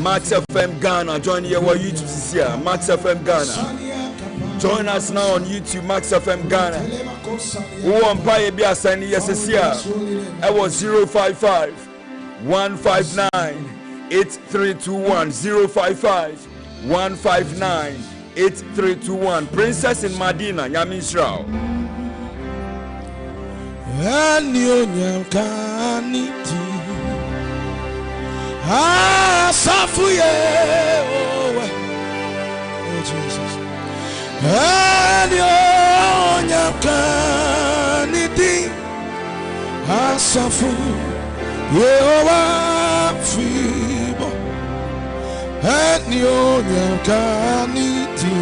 Max FM Ghana. Join here on YouTube this year. Max FM Ghana. Join us now on YouTube, Max FM Ghana. Who want buy a beer sign yes here? I was 055 159 8321 055 159 8321. Princess in Madina, Yamisrao. Safuye, oh Jesus. And your Yakaniti, Asafu, Yewa Fibo, and your Yakaniti,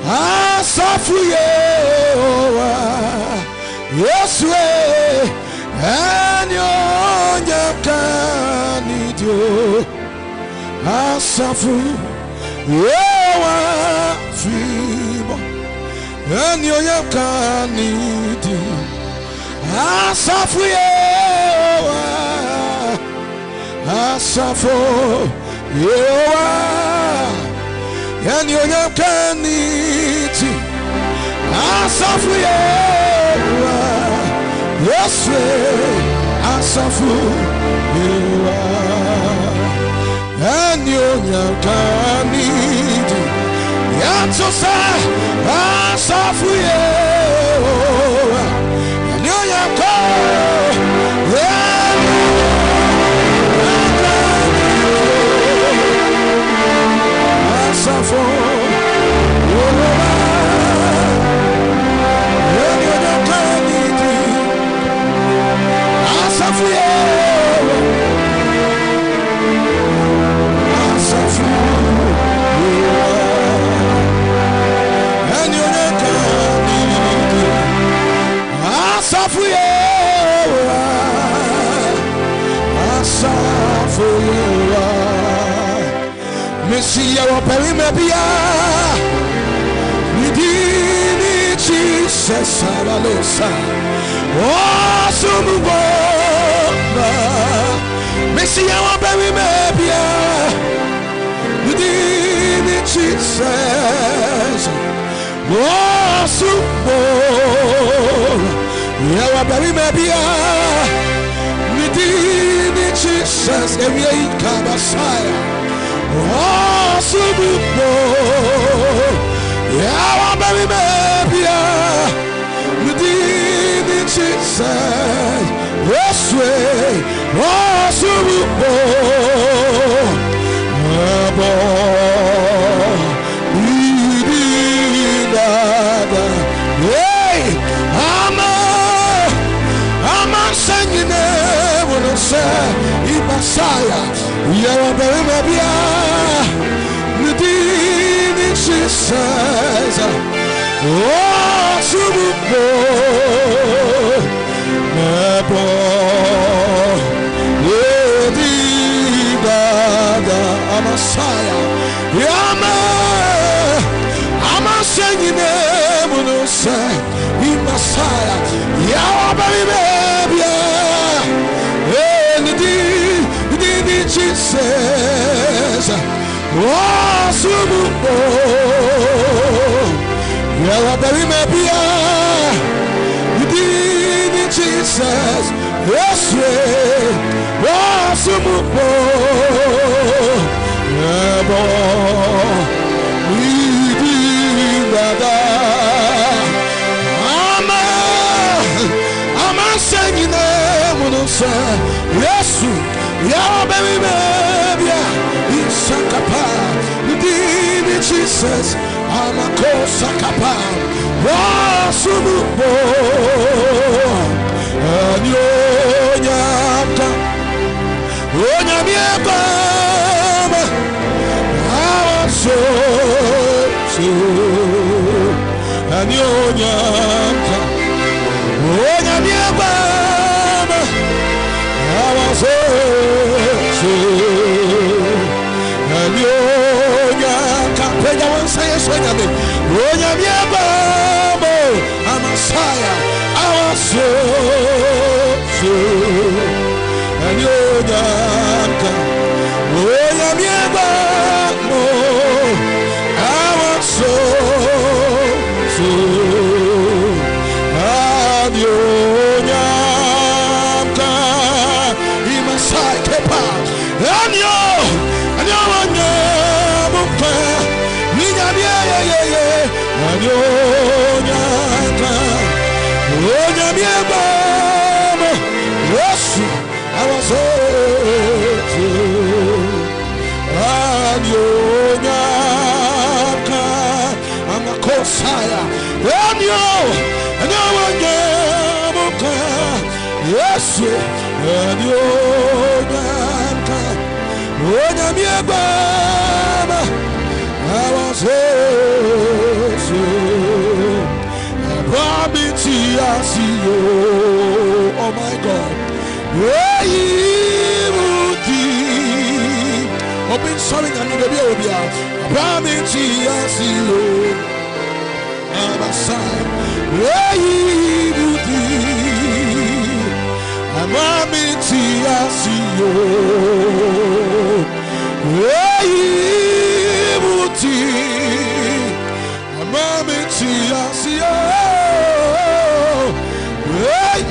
Asafu, Yewa, yes, way, and your Yakaniti, Asafu. Yewa fibo enyo yakanidi asafu yewa asafo yewa enyo yakanidi asafu yewa yeswe asafu yewa and you can need Yanto say Asafuye and you go Asafo and you can need Asafuye Messia wa perimebia Midini Jesus Abalosa Oh Sumubona Messia wa perimebia Midini Jesus Oh Sumubona Ya wa perimebia Midini Jesus Ewe ikabasaya Oh, Subupo, yeah, baby, baby, you did it, Jesus. Yes, way, oh, Subupo, you did that. Hey, I'm singing when I say, Messiah, yeah, baby, she says, oh, Subupo, my boy, I'm a Messiah, I'm a singing name when I say, Messiah, yeah, baby, and the Jesus. Oh, Subupo, yeah, baby, maybe you did it, Jesus. Yes, yeah. Oh, Subupo, yeah, boy, we did that. I'm singing them when I say, yes, yeah, baby, maybe. Sakapa, Dini Jesus, Amako Sakapa, Wasubupo, and Yonyaka, Onyamiaba, our soul, and Yonyaka, Onyamiaba, our soul. I'm Messiah, our soul, and you're Oh my God. Open sorry and the baby obia. Bramiti asio. Abasai. Budi. Bramiti asio. Budi. Bramiti asio.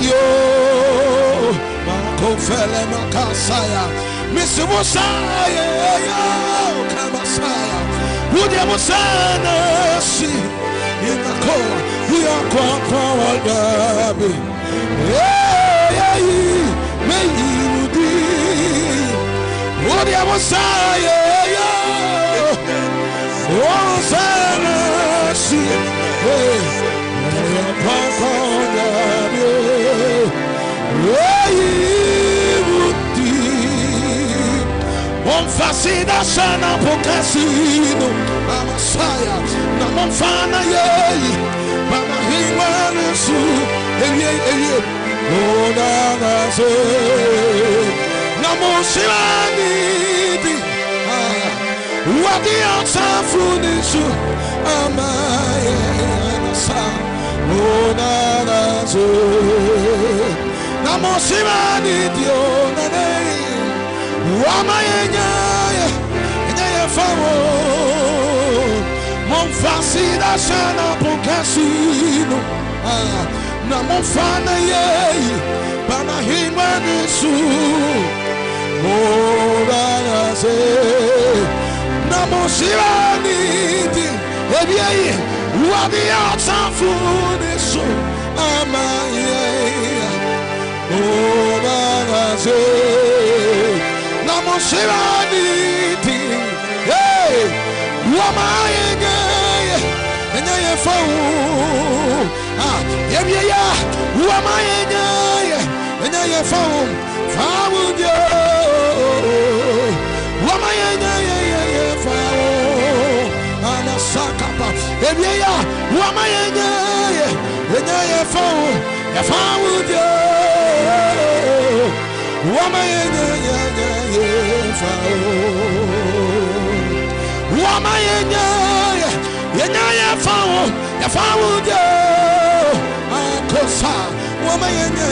Yo. Makofele makasaya. Mr. Messiah, Kamasaya, Woody Mosana, see in the core, we are quite forward, Gabi. May you be Woody Messiah, Mosana, see, we are quite forward, Gabi. Fasida sana pokasino Amasaya na monfana yei Mama hiwana su Eye Ona nazo Na monsilani di Wadi outafuni su Amaya Amasa Ona nazo Na monsilani di Ona nei Wamayenya fawo mon fasida sana pokasino na mon fana ye bana himanesu ora se na mon sirani di ebiye wadi atafunisu amaye ora se na mon sirani di Wamayenge, and I found Yemia, Wamayenge, and I found found you. Wamayenge, found Anasakapa, Yemia, Wamayenge, and I found you. Wamayenge, found. Wamayenya, yenya found, ya found you. Akosa, wamayenya,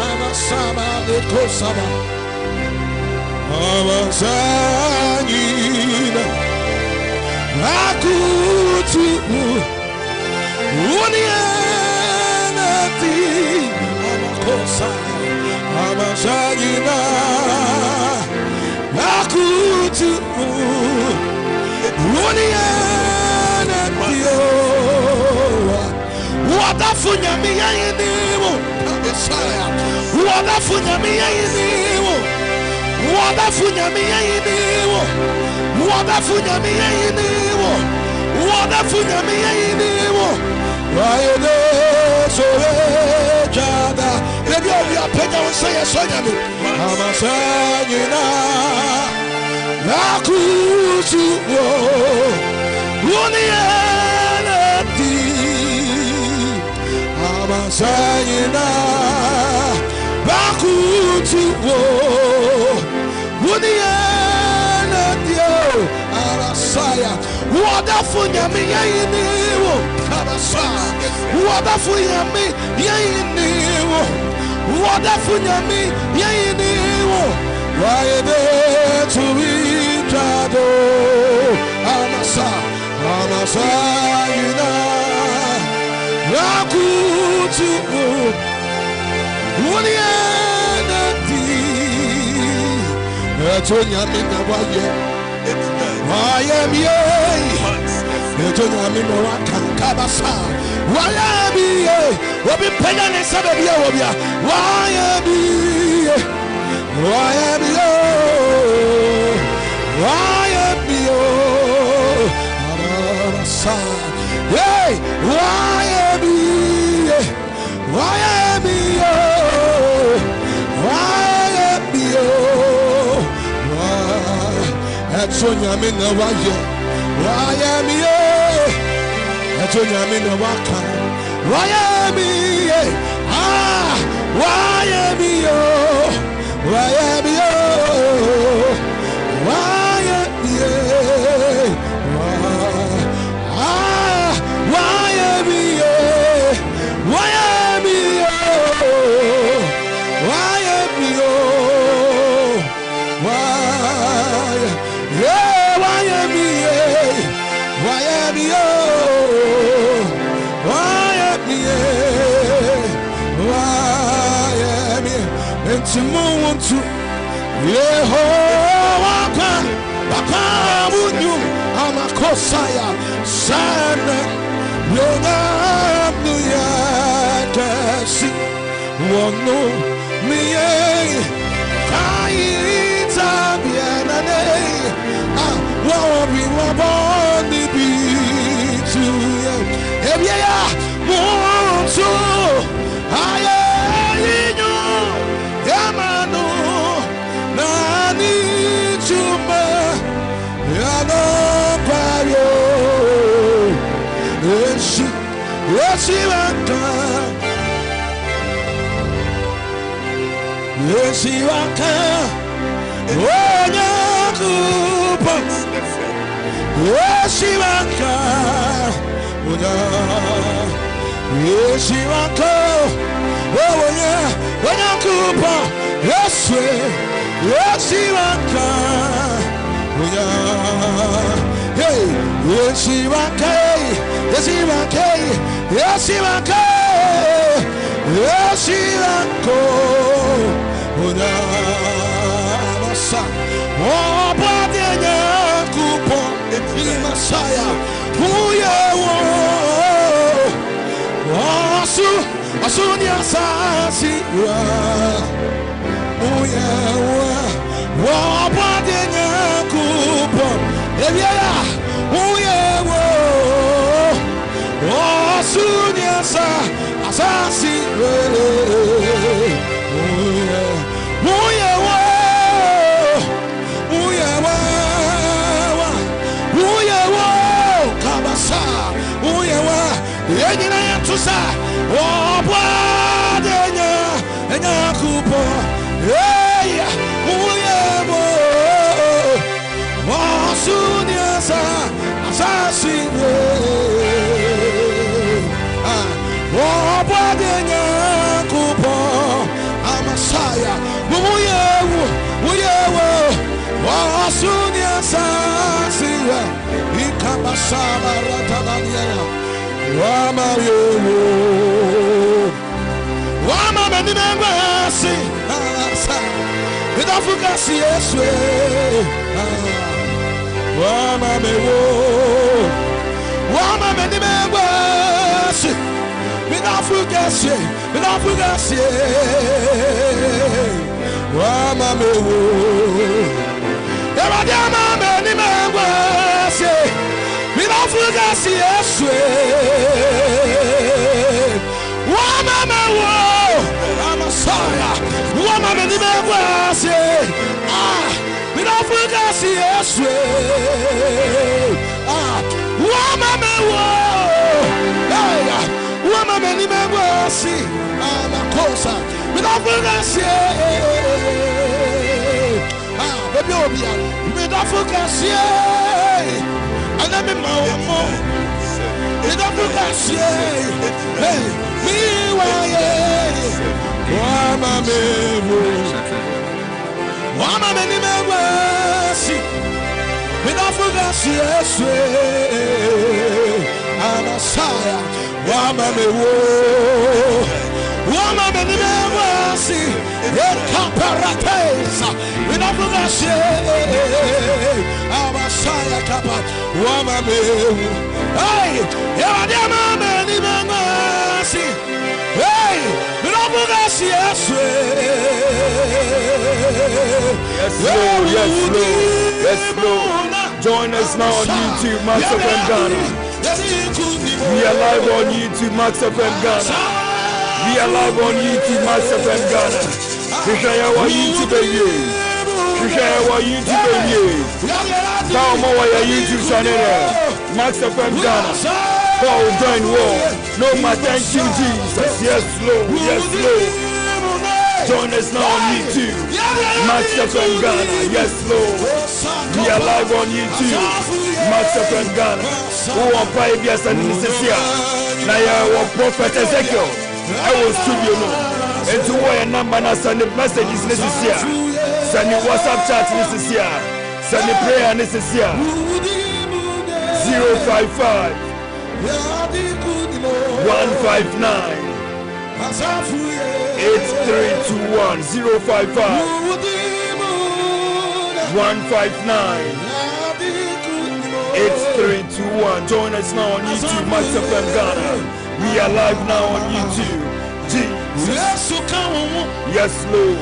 amasaba, ekosaba, amasanyina, akutu, unienati, amakosa, amasanyina, akutu. Wadafunya miya yiniwo, wadafunya miya yiniwo, wadafunya miya yiniwo, wadafunya miya yiniwo, wadafunya miya yiniwo. Wayede sowe jada, ebi obi apenya wonsaya sonyami, amasanyina. Nakutu wo unienati Amasayina Nakutu wo unienati Amasaya Wadafunya mi yiniwo Amasaya Wadafunya mi yiniwo Wadafunya mi yiniwo Wayede to be Jado Amasa Amasayina Nakutu Unienati Etonya mina waye I am ye Etonya mi no waka kabasa. Why be? What be paying in Sabia? Why be? Why be? Why be? Hey, why be? Why be? Why be? Etonya mi no waka. Why be? Etonya mi no waka. Why be? Ah, why be? Why be? Why be? Ah, why be? Why be? Why be? Why? Yeah, why be? Why be? To Yehovah, Bakamunyu, Amakosaya, Sana, Yonam, Nuyakasi, Wano, Mie, Kaita, Bianane, Wabi, Waboni, to Evia, Monto, Yamano, Nani Chuma, Yano Pario, Yeshiwaka, Yeshiwaka, Onyakupa, Yeshiwaka, Yeshiwaka, Onyakupa, Yeshiwaka, hey, Yeshiwaka, Yeshiwaka, Yeshiwaka, Yeshiwaka, Masa, oh, Badenya Kupo, Messiah, Asunya Sasi, Badenya Kupo, Eviera, Asunya Sasi, kapa wamame hey yawade mama ni mangasi hey bilobugasi yeswe yes Lord, yes Lord, yes Lord. Join us now on YouTube, Max FM Ghana. We are live on YouTube, Max FM Ghana. We are live on YouTube, Max FM Ghana. Share our YouTube baby. Share our YouTube baby. Come on, our YouTube channel, Max FM Ghana. Paul join war. No more, thank you Jesus. Yes Lord, yes Lord. Join us now on YouTube, Max FM Ghana. Yes Lord. We are live on YouTube, Max FM Ghana. Who are Pioneers and Nissia? Now, Prophet Ezekiel. I was studio no. And to a number and send the messages necessary. Send the WhatsApp chat necessary. Send the prayer necessary. 055 159 8321 055 159 8321. Join us now on YouTube, Max FM Ghana. We are live now on YouTube. Jesus. Yes, Lord.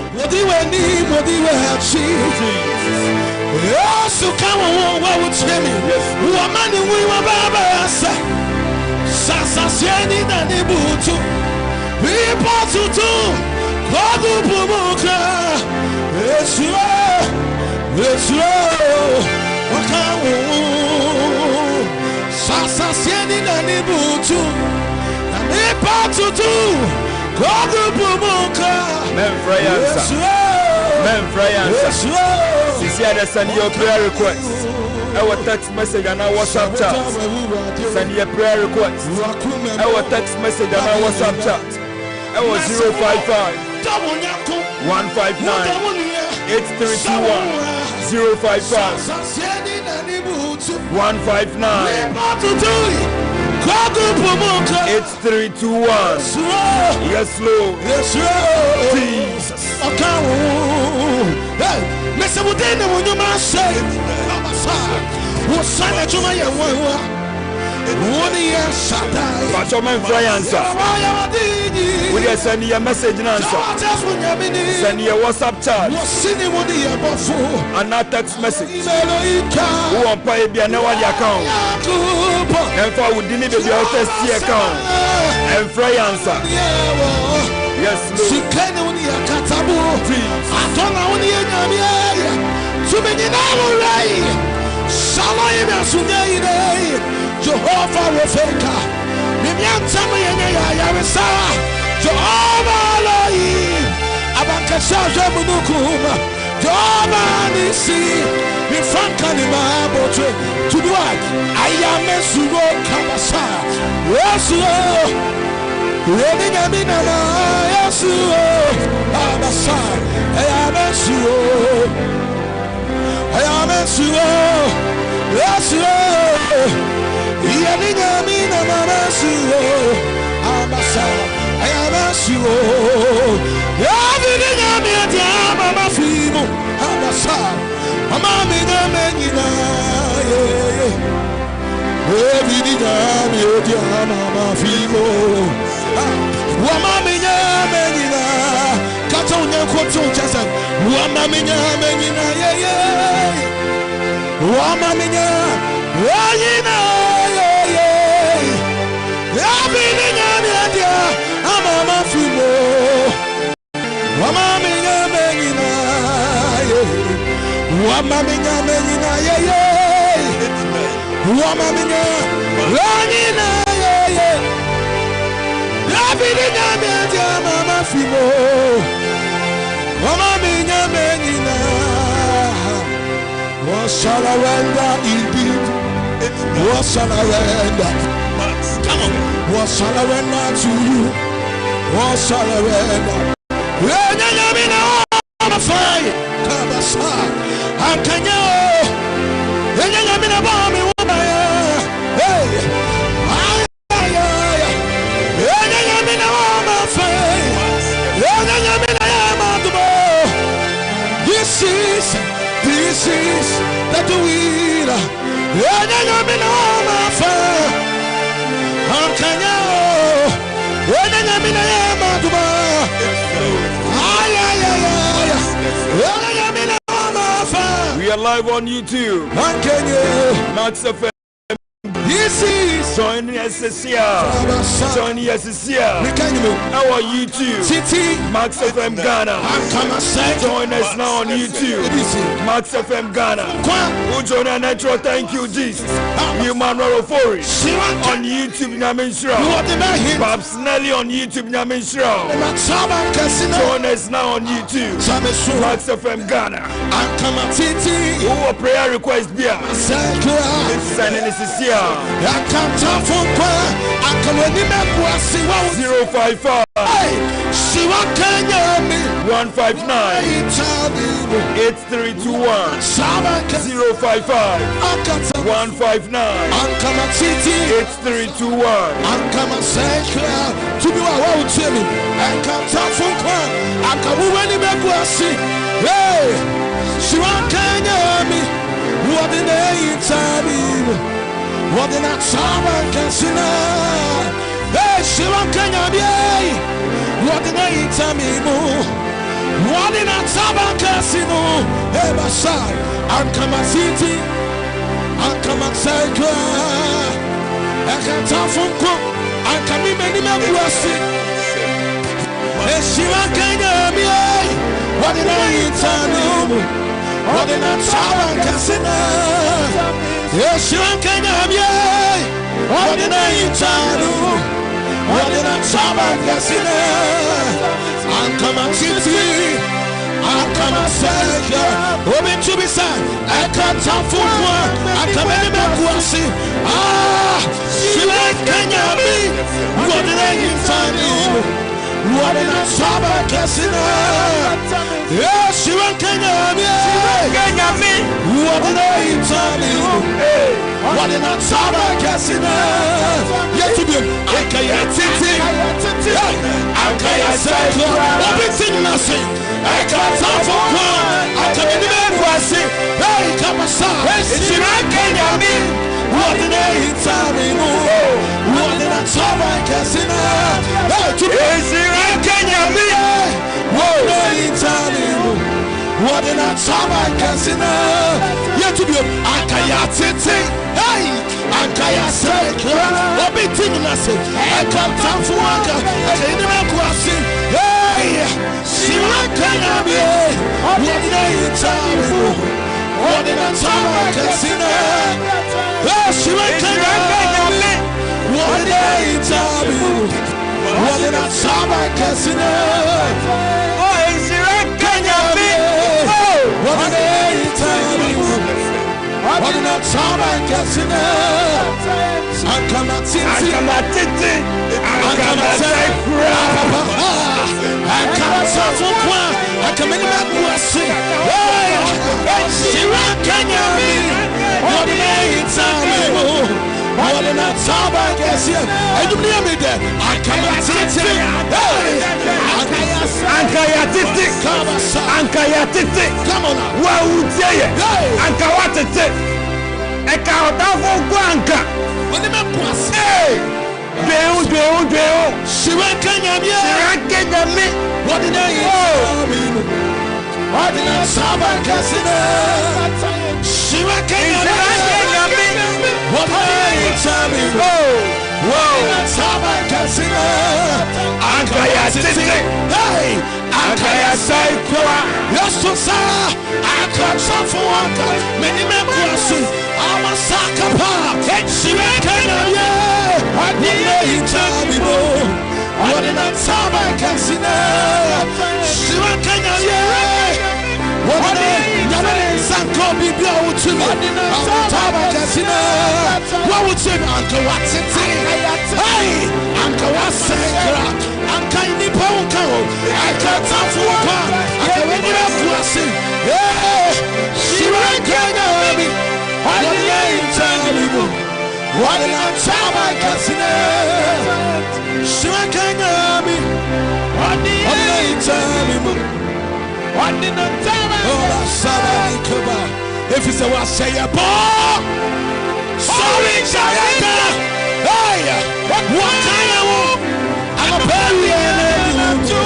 Sisi ada send your prayer request. Our text message and our WhatsApp chat. Send your prayer request. Our text message and our WhatsApp chat. Our 055 159 8321 055 159 8321. Yes, Lord. Yes, Lord. Jesus. Listen, what they know when you must say, what sign that you may have. But your man fly answer. We just send you a message and answer. Send you a WhatsApp chat. And a text message. Who want pay be an hour account. And for we deliver your test account. And fly answer. Yes, Lord. Jehovah Rafeka, Mimianta Yaresa, Jehovah Elohim, Abankasha Munukuma, Jehovah Nisi, Mifankanima Botre, to do what? I am a Suro Kabasa, Yesuo, Reading Aminana, Yesuo, Abasa, I am a Suo, I am a Suo, Yesuo. Yaminamina mamasuo amasa ayamasuo yaminamina mamafimo amasa amamina menina yaminamina mamafimo wamamina menina katonya koto chasa wamamina menina wamamina menina what shall I render indeed? What shall I render? Come on. What shall I render to you? What shall I render? This is that do it. And I'm in all my fire. I'm Kenya. And I'm in my Duba. We are live on YouTube. Max89.7fm. Join us here. Join us here. Our YouTube. Max89.7fm Ghana. Join us now on YouTube. Max89.7fm Ghana. Who join our natural? Thank you, Jesus. Human Rorofori on YouTube. Nyamenshira. Babs Nelly on YouTube. Nyamenshira. Join us now on YouTube. Max89.7fm Ghana. Who a prayer request be? Send it here. 055 159 8321 055 159 8321 what in that summer can see now? Hey, she won't can you be? What in that time? What in that summer can see no? Hey, my son, I'm coming city, I'm coming cycle. I can't tell from cook, I'm coming many members. Hey, she won't can you be? What in that time? What in that summer can see now? Yes, you can have ye. What did I tell you? What did I tell you? I'm coming to see. I'm coming to say, open to be said. I can't talk for one. I'm coming to see. Ah, she can have me. What did I tell you? What did I tell you? Yes, you can have me. What did I tell you? What did I tell you? Yet to be I can't say everything nothing. I can't talk for one. I can't even say, hey, come aside. She can have me. What did I tell you? What did I tell you? Hey, to be can have me. What did I tell you? What in that time I can see now? Yet to be I can't say, hey, I can't say, what be thinking I say, I can't talk for one, I can't even crossing, hey, she can have me. What did I tell you? What in that time I can see now? Hey, she can have me. What did I tell you? What in that time I can see now? What did I tell you? What did I tell my cousin? I'm coming to see. I'm coming to see. I'm coming to say, I'm coming to say, I'm coming to see. She can you me? What did I tell you? What did I tell my cousin? And you hear me there? I'm coming to see. Ankayatiti, come on now. Wa utie, ankawatiti. Eka otafo gwanka. When the man was, Deo. she went Kenya. What did I do? What did I say? She went Kenya. What did I tell you? Hey, yes, to say, I can't stop for one. Many members, I'm a sucker pop. She can what did I tell me? What did I tell my cousin? She can what did I Sanko be blown to me? What would say, Uncle what's it? Hey, Uncle what's it? Uncle Niponko, I can't talk for one. I can't read it up to us. Yeah, she can't me. What did I tell you? What did I tell my cousin? She can't me. What did I tell you? What did I tell you? Oh, that's somebody come on. If you say what say a boy, sorry, Chayana. Hey, what kind of woman? I'm a baby and you.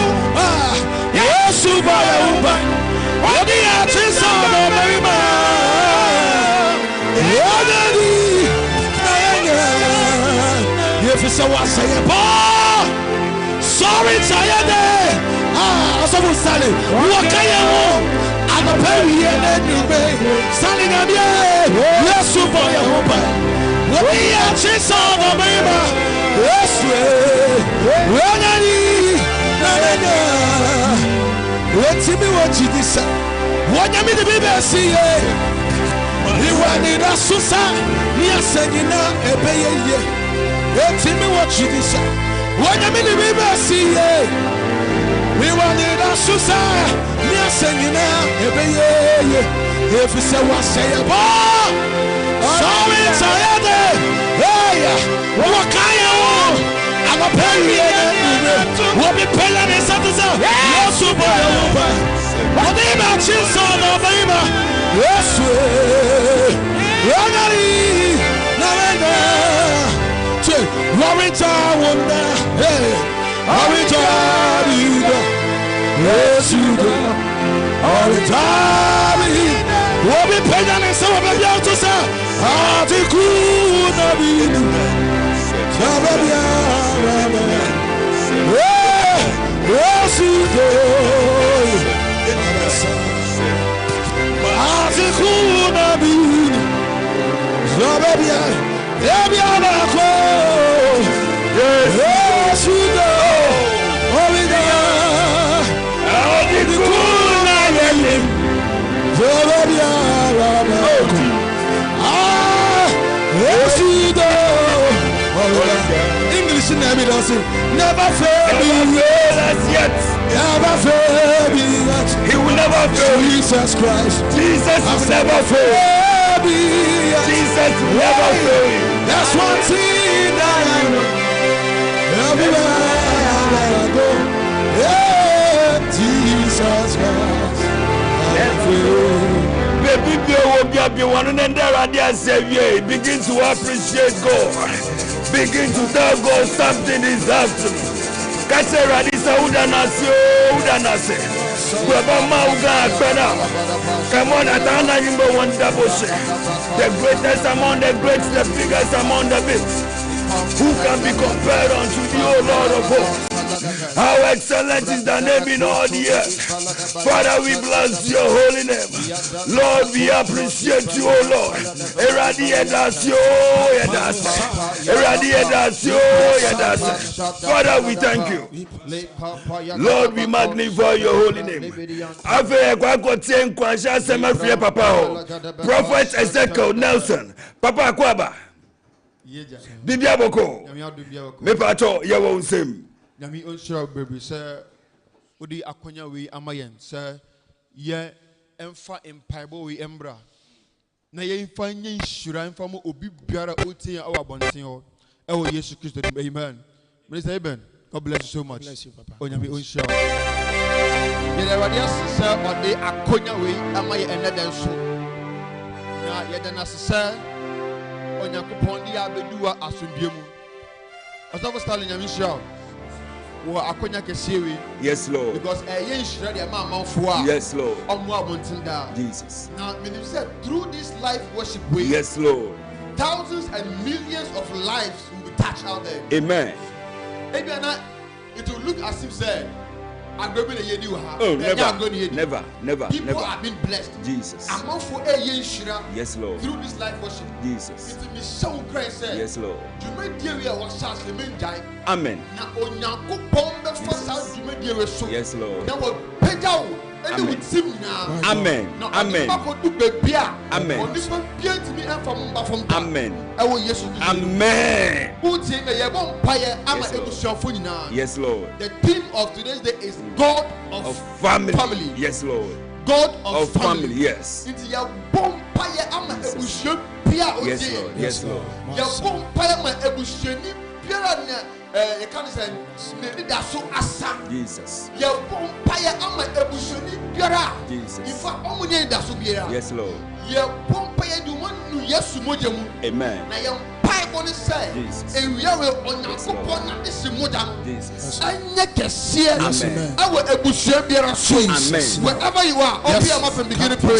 Yes, you buy a woman. What the artist on the baby man? If you say what say a boy, sorry, Chayana. Someone standing. What kind of woman? I'm a baby and you standing on the yes, you buy a woman. What the artist on the baby? Yes, let's see me what you decide. What you mean to be see? You want it as Susa, near Senina, a baby. Let's see me what you decide. What you mean to be see? We want it as Susa, near Senina, a baby. If you say what say about, sorry, Sayade. Hey, what kind of I'm a baby and what be paying is something. Yes, you buy a woman. What the matches on the baby? Yes, Ragari, Navenda, Warita Wonder, hey, Warita, yes, you do. All the time, what be paying is some of the young to say, ah, the cool, Nabi. Yes, you do. As a cool Nabi, Zababia, Yabianako. Yes, you do. As a cool Nabi, Zababia, yes, you do. English never does it. Never fail me yet. Never fail me yet. He will never fail. Jesus Christ. Jesus will never fail me yet. Jesus will never fail. That's one thing that I know. Everywhere I go, yeah, Jesus Christ. Baby, one and there begin to appreciate God. Begin to tell God something is happening. Kase radisa udanasio udanase. Baba mauga akpena. Come on, atana yimbo wandaboshe. The greatest among the great, the biggest among the big. Who can be compared unto the O Lord of hosts? How excellent is the name in all the earth. Father, we bless your holy name. Lord, we appreciate you, O Lord. Father, we thank you. Lord, we magnify your holy name. Prophet Ezekiel Nelson, Papa Kwaba. Bibia Boko. Me pato yawo nsem. Nyami onshira baby sir odi akonya we amayen sir ye emfa empaibo we embra na ye emfa nya nshura emfa mo obi biara otin awa bonten ho e wo Jesus Christ name amen. Minister Eben, God bless you so much. Bless you, Papa. Onyami onshira ye the radio sir odi akonya we amaye eneden so na ye den asese Onyakopon dia beduwa asombiemu. Osofo Stanley nyami nshira wo akonya kesiwe. Yes, Lord. Because yen nshira dia ma manfo a. Yes, Lord. Omo abontinda. Jesus. Now meaning said through this life worship way. Yes, Lord. Thousands and millions of lives will be touched out there. Amen. Maybe it will look as if say Oh, never. People have been blessed. Jesus. Yes, Lord. Through this life worship. Jesus. Yes, Lord. Amen. Yes, Lord. Amen. Amen. Amen. Amen. Amen. Yes, Lord. The theme of today's day is God of family. Yes, Lord. God of family. Yes. Yes, Lord. Yes, Lord. you can't say that's so asa. Jesus. Your bumpire ama ebushoni biara. Jesus. In fact, omunye that's so biara. Yes, Lord. Your bumpire you want to yesu mojemu. Amen. Na your pipe on the side. Jesus. And we are on your coupon and this modern. Jesus. Anya kesiye. Amen. Awo ebushoni biara so. Amen. Wherever you are, open your mouth and begin to pray.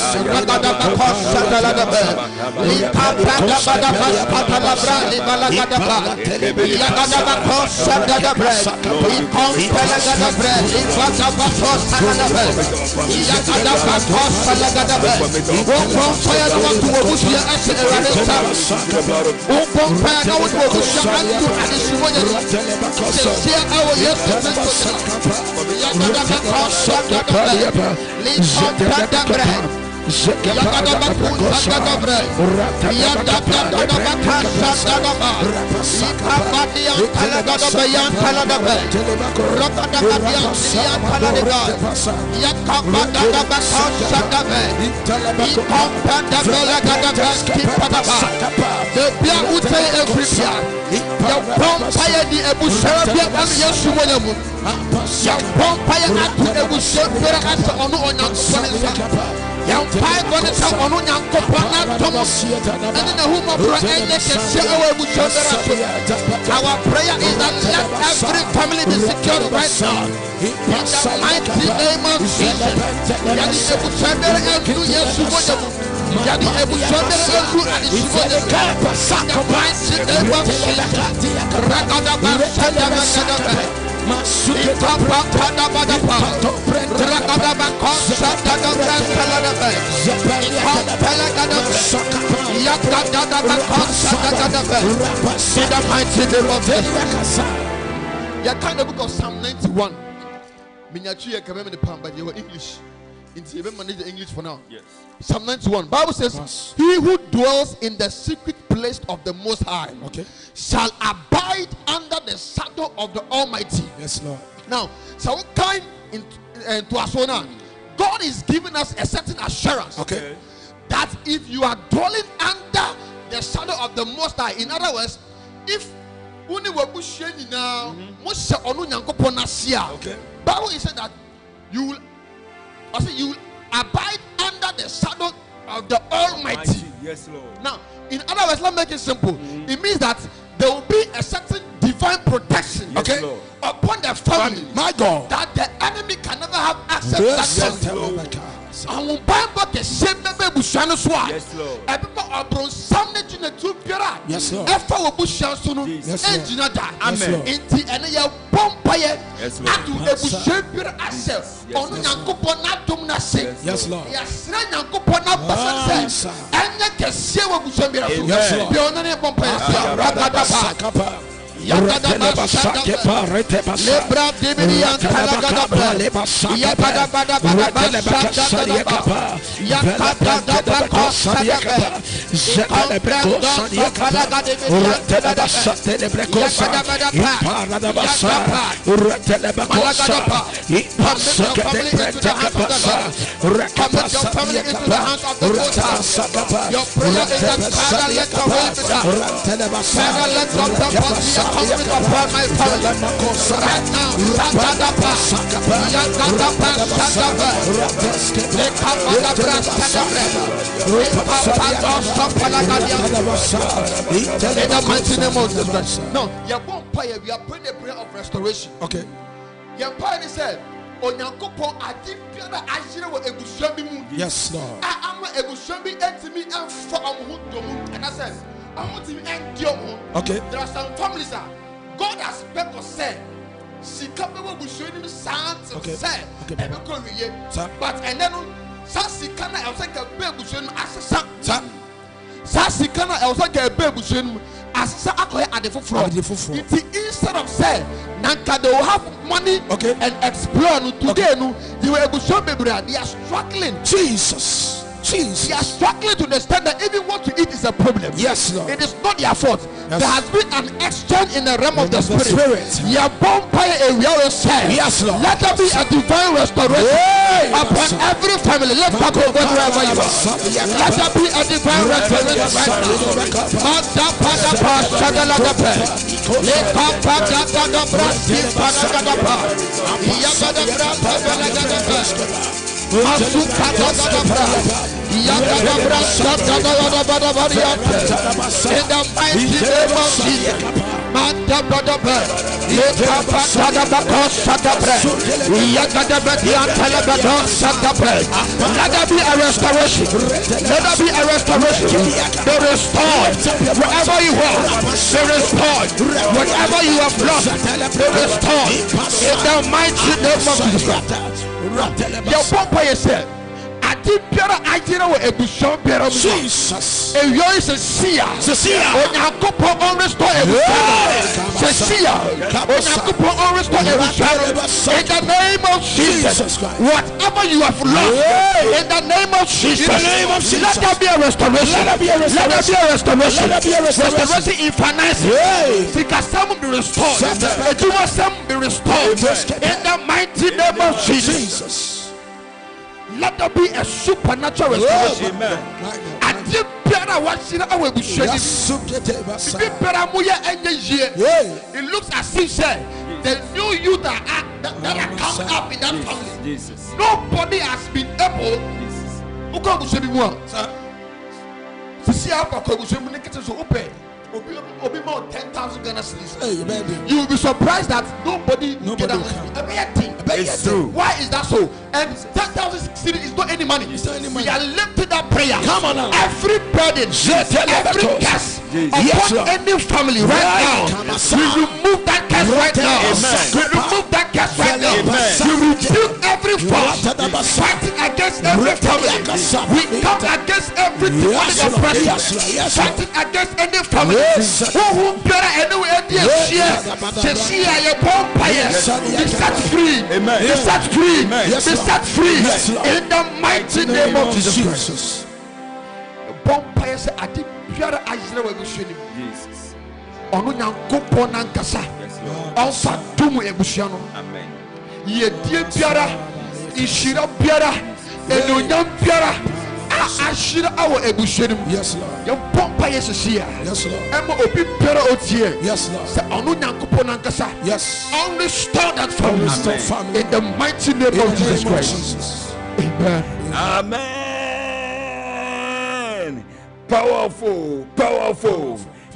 Young pipe on the top on young copana Thomas and then the whom of our prayer is that let every family be secured right now. In the mighty name of Jesus. Yadi Ebu Shandere and do yes to what Yadi Ebu Shandere and do and is what the cap sacrifice in the name of Jesus. Ragada Shandere. Masuka pada pada pa, rakada bakosa tada brantala be, zapala kada yakada bakosa tada be. In the mighty name of Jesus. You kind of book of Psalm 91. Miniature kame the palm, but you were English. Into even manage the English for now. Yes. Psalm 91. Bible says, "He who dwells in the secret place of the Most High, shall abide under the shadow of the Almighty." Yes, Lord. Now, so what kind to us now? God is giving us a certain assurance. Okay. That if you are dwelling under the shadow of the Most High, in other words, if only we push now, most onu nyankopon asia. Okay. Bible is saying that you will abide under the shadow of the Almighty. Yes, Lord. Now, in other words, let's make it simple. It means that there will be a certain divine protection, yes, upon the family. My God, that the enemy can never have access to that family. And Bible the same baby bushano swa. Yes, Lord. And people are brought some to the two pira. Yes, Lord. Efa wo bushano sunu. Engineer da. Amen. Inti ene ya bompaye. Yes, Lord. Atu ebushano pira asel. Onu nyankopon na dum na se. Yes, Lord. Ya sra nyankopon na basa se. Ene kese wo bushano pira so. Yes, Lord. Bi onu ne bompaye se. Ragada ba. Yakada basake parete basa lebra debirian talagada bra yakada bada bada basake yakapa yakada bada basake yakapa zakada bra yakada debirian basate lebra yakada bada basa urtele bakosa ipasake lebra basa rakapasa yakapa your prayer is that Father let the will be done Father let the upon my family right now. In the mighty name of Jesus. No, we are praying the prayer of restoration. Okay. Your parents said, Onyankopon adi biara ajire wo ebusuabi mu. Yes, Lord. I am ebusuabi entimi and for amuhudomu. And I said, okay. There are some families that God has better said. She come over with showing sons of said, but and then Sassikana, I was like a baby showing as a son. Sassikana, I was like a baby showing as at the front. Instead of say, Nanka, they will have money and explore today. They were able to show baby, they are struggling. Jesus. They are struggling to understand that even what to eat is is a problem. Yes, Lord. It is not their fault. Yes. There has been an exchange in the realm of the spirit. Yes, Lord. Let there be a divine restoration upon every family. Let that go wherever you are. Let there be a divine restoration in the mighty name of Jesus. Let there be a restoration. Let there be a restoration. Be restored wherever you are. Be restored whatever you have lost. Be restored in the mighty name of Jesus. Your papa said, Jesus. And you is a seer. On your couple on restore every in the name of Jesus. Whatever you have lost, in the name of Jesus, let there be a restoration. Let there be a restoration. Restoration in finances. Because some will be restored. Some will be restored. In the mighty name of Jesus. Let there be a supernatural restoration. It looks as if the new youth that are coming up in that family. Nobody has been able to 10,000 Ghana cedis. You will be surprised that nobody get that. It's true. Why is that so? And 10,000 cedis is not any money. We are lifting that prayer. Come on now. Every burden, every curse upon any family right now. We remove that curse right now. We remove that curse right now. We rebuke every force fighting against every family. We come against every demonic oppression fighting against any family. Be set free. Be set free. Be set free in the mighty name of Jesus. Jesus. Ono nyankopon nankasa onfa dum ebusua no amen yedie biara ishira biara enonyam biara ashira awo ebusua no yes lord ye pompa yesusia yes lord emo obi biara otie yes lord se ono nyankopon nankasa yes on restore that family in the mighty name of Jesus Christ. Amen. Amen. Powerful.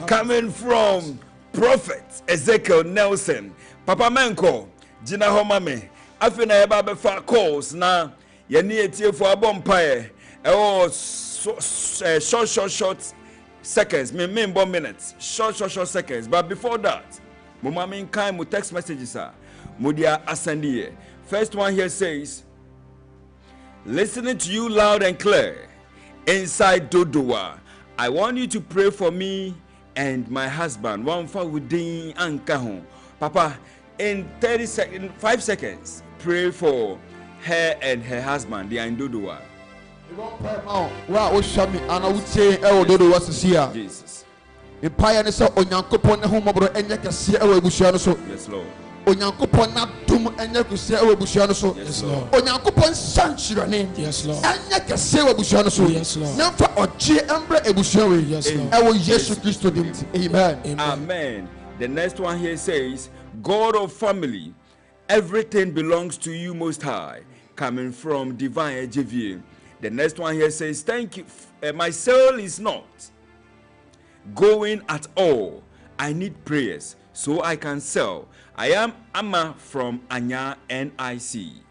Coming from Prophet Ezekiel Nelson. Papa Menko, Jina Homame. Afina eba befa calls na yeni etie for abompaye. Short seconds. Me minutes. Short seconds. But before that, Mumami kind mu text messages are Mudia Asandie. First one here says, listening to you loud and clear inside Dodowa. I want you to pray for me and my husband. One for within Ankaho. Papa, in 5 seconds, pray for her and her husband. They are in Dodowa. Jesus. Yes, Lord. Onyankopon na dum enya kusia ebusia no so Yes Lord. Onyankopon sanchirane Yes Lord. enya kese ebusia no so Yes Lord. nyamfa oje embra ebusia we Yes Lord. ewo Yesu Kristo dim. Amen. Amen. The next one here says, God of family, everything belongs to you most high, coming from divine Ejevie. The next one here says, thank you. My soul is not going at all. I need prayers so I can sell. I am Amma from Anya NIC.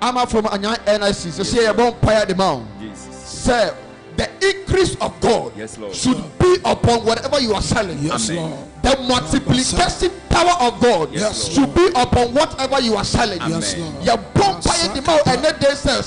Amma from Anya NIC. So say you won't pay the amount. Jesus. Say the increase of God should be upon whatever you are selling. Yes, Lord. The multiplication power of God should be upon whatever you are selling. Yes, Lord. You won't pay the amount and then they say,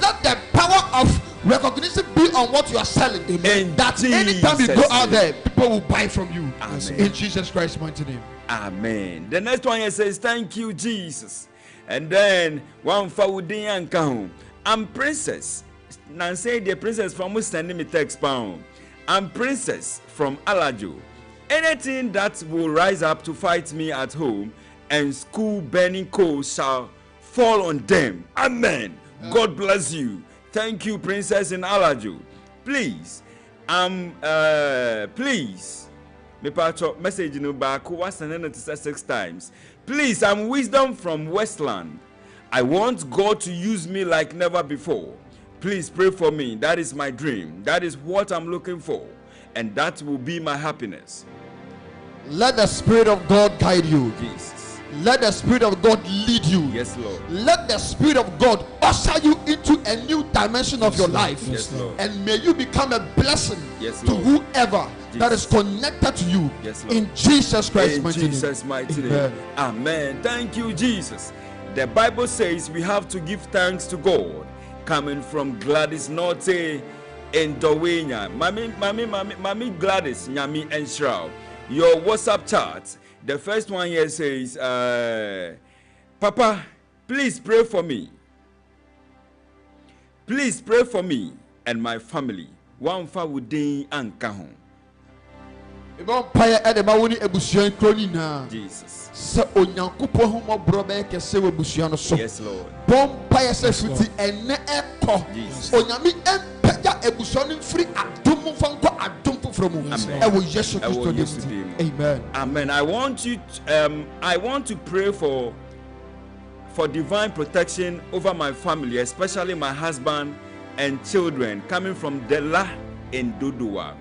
let the power of recognition be on what you are selling. Amen. That anytime you go out there, people will buy from you. Amen. In Jesus Christ's mighty name. Amen. The next one here says, thank you, Jesus. And then one Fawudin Ankahum. I'm Princess Nancy, the princess from who's sending me text pound. I'm Princess from Alajo. Anything that will rise up to fight me at home and school burning coals shall fall on them. Amen. God bless you. Thank you, Princess in Alajo. Please, please, me pacho message no back. What's the name? 6 times. Please, I'm Wisdom from Westland. I want God to use me like never before. Please pray for me. That is my dream. That is what I'm looking for. And that will be my happiness. Let the Spirit of God guide you. Jesus. Let the Spirit of God lead you. Yes, Lord. Let the Spirit of God usher you into a new dimension of your life. Yes, Lord. And may you become a blessing to whoever that is connected to you. Yes, Lord. In Jesus Christ's mighty name. In Jesus' mighty name. Amen. Thank you, Jesus. The Bible says we have to give thanks to God. Coming from Gladys Norte in Dowenya. Mami Gladys, Nyami and Shroud. Your WhatsApp chat. The first one here says, Papa, please pray for me. Please pray for me and my family. One fa wudin anka Jesus. Yes, Lord. Amen. Amen. I want to pray for divine protection over my family, especially my husband and children, coming from Dela in Dodua.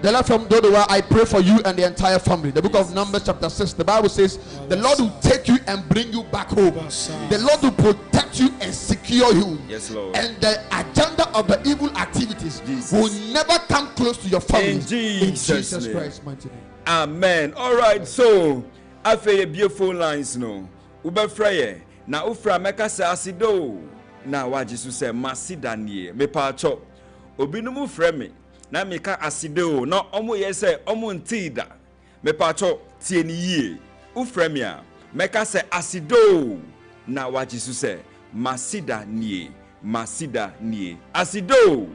Dela from Dodowa, I pray for you and the entire family. The book of Numbers chapter 6, the Bible says, the Lord will take you and bring you back home. The Lord will protect you and secure you. Yes, Lord. And the agenda of the evil activities will never come close to your family. In Jesus' Christ's mighty name. Amen. All right, so I feel beautiful lines no. Ube fraye na ufra meka se asido na wajisu se masida nie me pa cho obinumu frame na meka asido na omo ye se omo ntida me pa cho tie ni yie uframe a meka se asido na wajisu se masida nie asido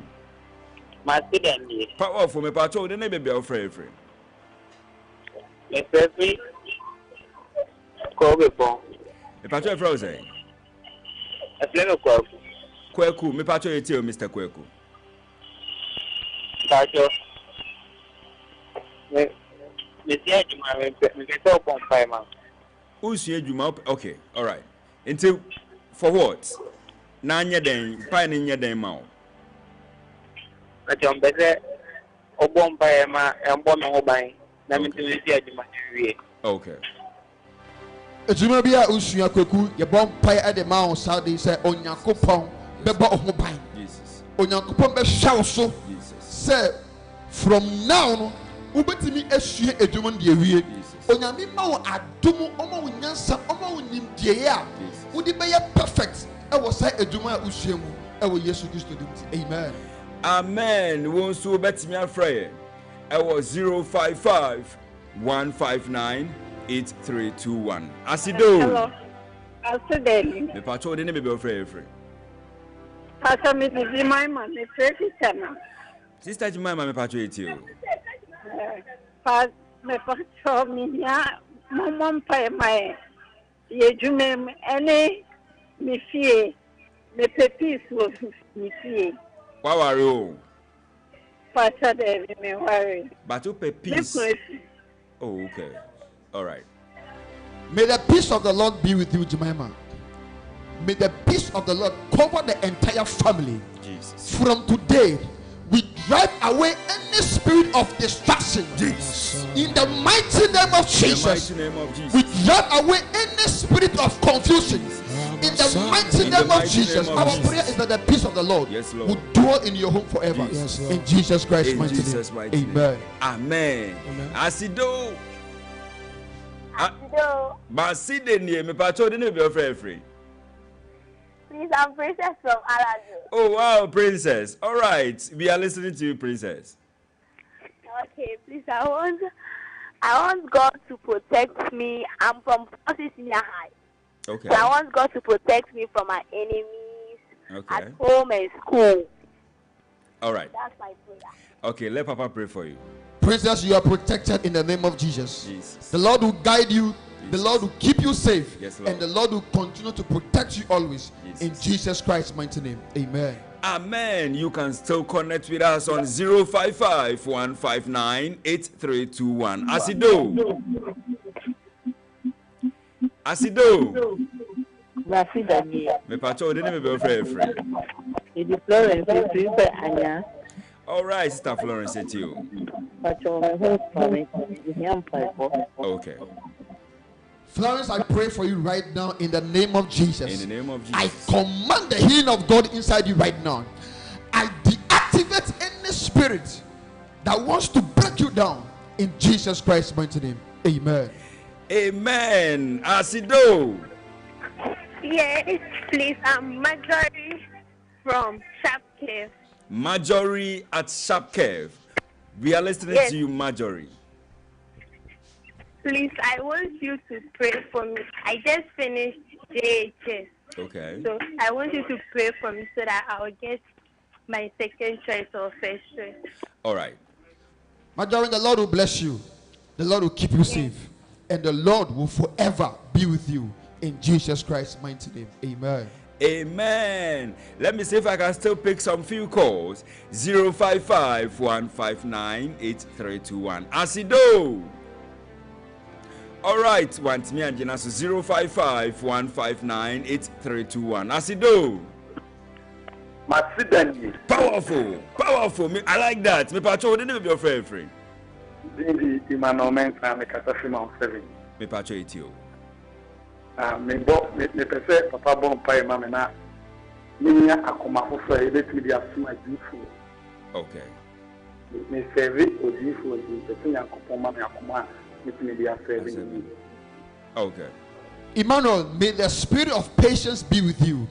masida nie powerful me pa cho de na bebe ofre me pepe ko be bon me pa cho ofre say Stanley Kweku Kweku me pa cho yeti o Mr. Kweku Tacho me tie juma me to pompa ma Usie juma okay all right until for what na nya den pa ni nya den ma o Tacho mbese obompa ma embo me ho ban na me tie juma wie okay ejuma bia usua Kweku ye bompa e de ma on Saudi say Onyankopon beba oho ban Jesus Onyankopon be hwa so say from now no ubetimi asue ejuma de wie onyame ma wo adomu omo wo nyansa omo wo nimdie a wodi be perfect e wo say ejuma usua mu e wo Yesu Kristo dim amen amen won so betimi afraye e wo 055-159-8321 asido hello asideli me pa cho de ne be afraye free Pastor me di my man me sister na sister Jemima me pa cho yeti o pa me pa cho me ya mom pa mai ye jumem ene me fie me pepis wo me fie wa ware o Pastor de me worry but o pepis oh okay all right may the peace of the Lord be with you Jemima. May the peace of the Lord cover the entire family. Jesus. From today, we drive away any spirit of distraction. Jesus. In the mighty name of Jesus. We drive away any spirit of confusion. In the mighty name of Jesus. Our prayer is that the peace of the Lord, will dwell in your home forever. Yes, in Jesus Christ's mighty name. Amen. Amen. Asido. Baside ni me pa cho de ne be free. Please, I'm Princess from Alajo. Oh wow, Princess. All right, we are listening to you, Princess. Okay, please, I want God to protect me. I'm from Senior High. Okay. So I want God to protect me from my enemies, at home and school. All right. That's my prayer. Okay, let Papa pray for you. Princess, you are protected in the name of Jesus. Jesus. The Lord will guide you. The Lord will keep you safe. Yes, Lord. And the Lord will continue to protect you always. Jesus. In Jesus Christ's mighty name. Amen. Amen. You can still connect with us on 055-159-8321. Asido. Me pacho didn't be afraid. All right, Sister Florence, it's you. Okay. Florence, I pray for you right now in the name of Jesus. In the name of Jesus. I command the healing of God inside you right now. I deactivate any spirit that wants to break you down in Jesus Christ's mighty name. Amen. Amen. Asido. Yes, please. I'm Marjorie from Sharp Cave. Marjorie at Sharp Cave. We are listening to you, Marjorie. Please, I want you to pray for me. I just finished JHS. Okay. So I want you to pray for me so that I'll get my second choice or first choice. All right. Marjorie, the Lord will bless you. The Lord will keep you safe. And the Lord will forever be with you. In Jesus Christ's mighty name. Amen. Amen. Let me see if I can still pick some few calls. 055-159-8321. Asido. All right. Want me and Jina, so 055-159-8321. Asido. Powerful. Powerful. I like that. Me pacho, didn't be your friend. Me pacho it you. Me pese papa bon pai mama na minya akoma fofo e betimi dia suma jifu. Okay. Me serve ojifu oji pese yakopon mama akoma betimi dia serve. Okay. Emmanuel, may the spirit of patience be with you.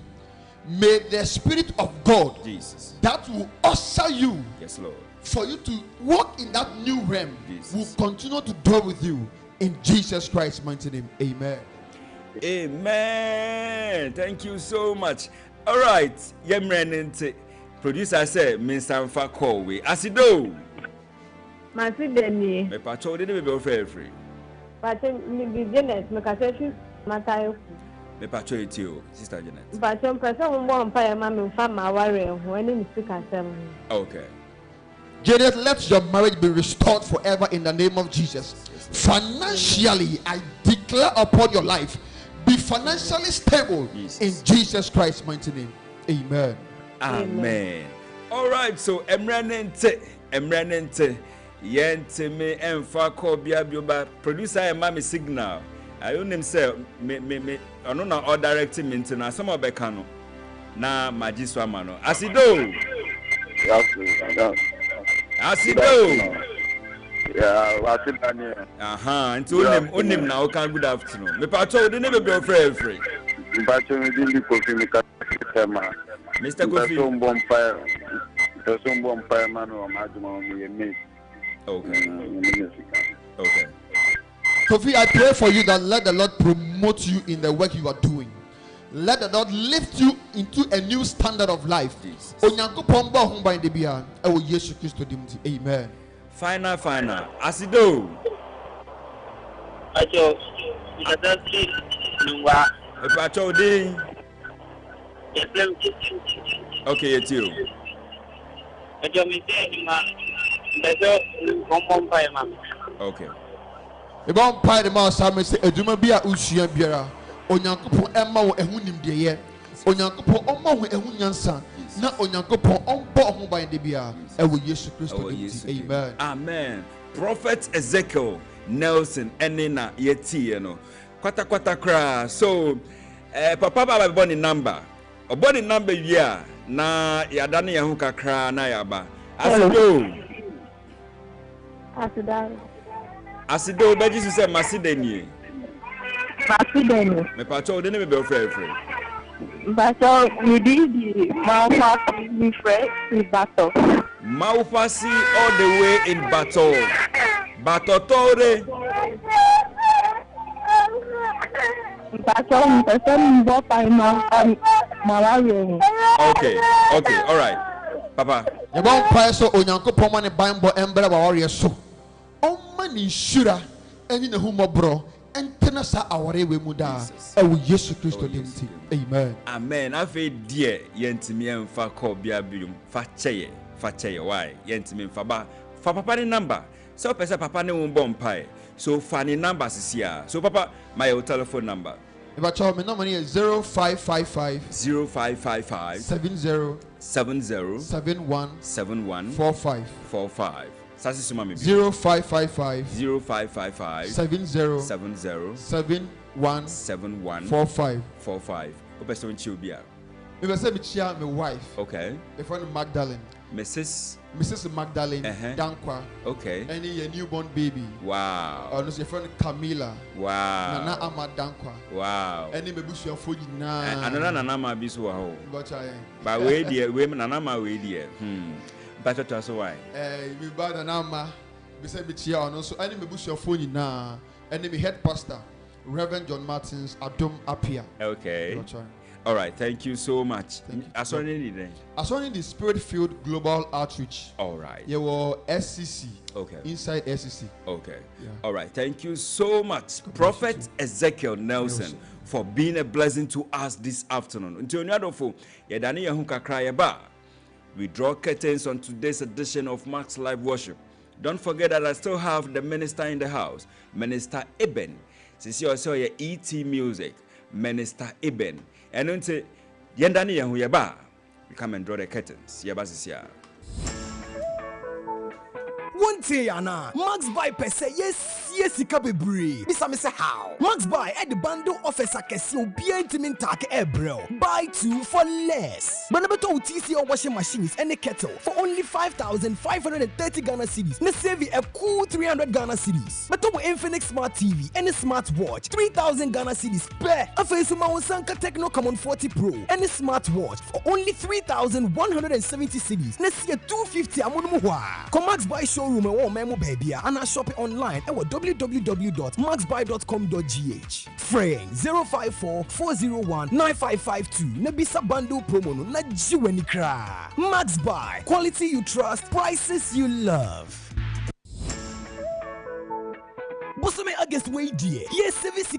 May the spirit of God, Jesus, that will usher you, yes, Lord, for you to walk in that new realm, Jesus, will continue to dwell with you in Jesus Christ's mighty name. Amen. Amen. Thank you so much. All right. Yemrenente. Producer said, Minsanfa call we. Asido. Masideni. Me pacho didn't be free. Pacho mi Janet, me kaseshi matayo. Me pacho it you, Sister Janet. Pacho person mo mpa ma me fa ma ware ho ani mi sika sem. Okay. Janet, let your marriage be restored forever in the name of Jesus. Financially, I declare upon your life, be financially stable, Jesus, in Jesus Christ's mighty name. Amen. Amen. All right, so emrenente yente me emfa call bia producer e ma me signal. I own him say me ono na or directing me na some obeka no na magiswa ma no. Asido. Asido. Yeah, what's it Daniel? Until onim now can good afternoon. Me pacho de never be free. Pacho me di coffee me ka tema. Mr. Kofi. Person bonfire man or majuma me. Okay. Okay. Kofi, I pray for you that let the Lord promote you in the work you are doing. Let the Lord lift you into a new standard of life. Amen. Final. Asido. Acho, ikatasi nungwa. Pacho ding. Okay, it's you. Acho mi se ma. Beso kompa ma. Okay. E bon pa de ma sa me se eduma bi a usua biara. Onyankopon emma wo ehu nimdeye. Onyankopon omma wo ehu nyansa. Na Onyankopon ombo ho ban de bia. E wo Yesu Kristo. Amen. Amen. Prophet Ezekiel Nelson enena yeti no. Kwata kra. So papa baba born number. Oboni number ya na yadane ya hu kakra na yaba. Asido beji su se masideni. Masideni. Me pacho de ne be free. Pacho we did Maufa fresh in battle. Maufasi all the way in battle. Batotore. Pacho person bought by Malawi. Okay, all right. Papa. You won't pay so Onyanko Pomani Bambo Ember warrior so. Oh, money shura, and in the humor bro, and tenasa our way muda. Oh, yes, Christo dimti. Amen. Amen. I feel dear, Yentimian fa call biabium, fatche, why, Yentimin faba, for papa number. So, Pesa Papa no bomb pie. So, funny numbers is here. So, Papa, my telephone number. If I tell me, no money is 0555 0555 70 71 45. Sasi suma me 0555 70 71 45. Operation Chubia. If I say my wife, Okay. if I'm Magdalene, Mrs. Magdalene Dankwa, Okay. any newborn baby. Wow. Or no, your friend Camila. Wow. Nana Ama Dankwa. Wow. Any maybe your phone na. Another Nana ma be so ho. But But wait dear, women Nana ma wait dear. Better to us why. Me bad Nana ma. Be say me chia on so any maybe your phone na. Any me head pastor Reverend John Martins Adom Apia. Okay. All right, thank you so much. I saw the Spirit-Filled Global Outreach. All right. You were SCC. Okay. Inside SCC. Okay. Yeah. All right. Thank you so much, Prophet Ezekiel Nelson, for being a blessing to us this afternoon. Until Nyadofo, Yedani Yahunka Krayaba. We draw curtains on today's edition of Max Live Worship. Don't forget that I still have the minister in the house, Minister Eben. Since you also your ET Music, Minister Eben. And until Yendani Yahu Yaba, we come and draw the curtains. Yabasisia. One day, Anna, Max buy per se, yes, he can be brave. Miss how? Max buy at the bundle offers a casio, be intimate tack bro. Buy 2 for less. But never told TC or washing machines and a kettle for only 5,530 Ghana cedis. Let's save you a cool 300 Ghana cedis. But to Infinix Smart TV and a smartwatch, 3,000 Ghana cedis per. A face of Sanka Techno Common 40 Pro and a smartwatch for only 3,170 cedis. Let's see a 250 Amunumuwa. Come Max buy show room and memo baby and I shop it online at www.maxbuy.com.gh. Frame 054 401 9552. Nebisa bundle promo no na jiweni kra. Max Buy, quality you trust, prices you love. Bosome August way dear. Yes, service